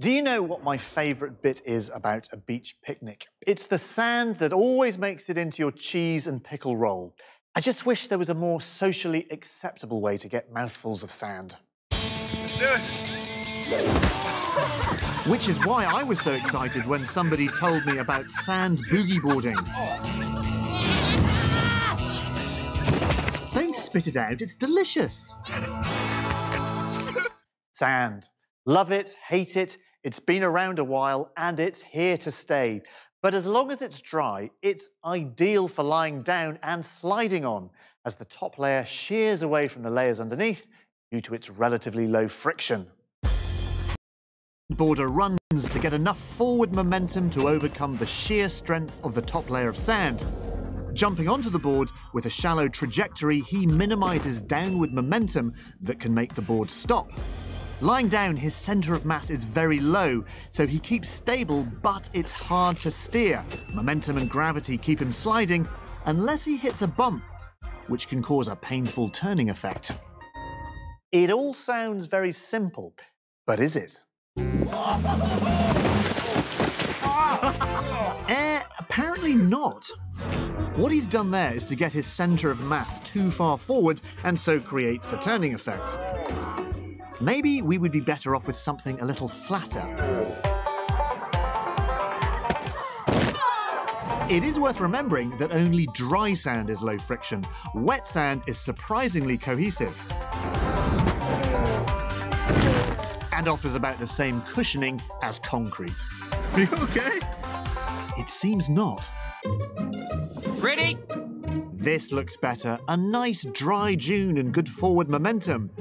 Do you know what my favourite bit is about a beach picnic? It's the sand that always makes it into your cheese and pickle roll. I just wish there was a more socially acceptable way to get mouthfuls of sand. Let's do it. Which is why I was so excited when somebody told me about sand boogie boarding. Don't spit it out, it's delicious. Sand. Love it, hate it, it's been around a while and it's here to stay. But as long as it's dry, it's ideal for lying down and sliding on as the top layer shears away from the layers underneath due to its relatively low friction. The boarder runs to get enough forward momentum to overcome the sheer strength of the top layer of sand. Jumping onto the board with a shallow trajectory, he minimises downward momentum that can make the board stop. Lying down, his centre of mass is very low, so he keeps stable, but it's hard to steer. Momentum and gravity keep him sliding, unless he hits a bump, which can cause a painful turning effect. It all sounds very simple, but is it? Apparently not. What he's done there is to get his centre of mass too far forward and so creates a turning effect. Maybe we would be better off with something a little flatter. It is worth remembering that only dry sand is low friction. Wet sand is surprisingly cohesive and offers about the same cushioning as concrete. Are you okay? It seems not. Ready? This looks better. A nice dry dune and good forward momentum.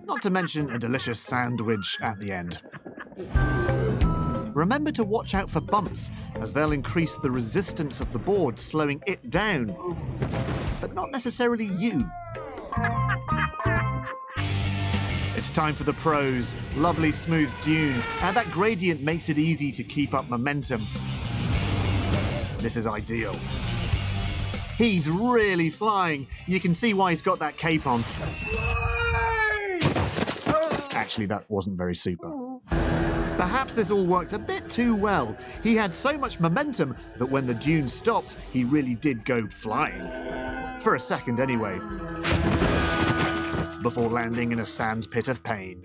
Not to mention a delicious sandwich at the end. Remember to watch out for bumps, as they'll increase the resistance of the board, slowing it down. But not necessarily you. It's time for the pros. Lovely smooth dune, and that gradient makes it easy to keep up momentum. This is ideal. He's really flying. You can see why he's got that cape on. Actually, that wasn't very super. Perhaps this all worked a bit too well. He had so much momentum that when the dune stopped, he really did go flying. For a second anyway. Before landing in a sand pit of pain.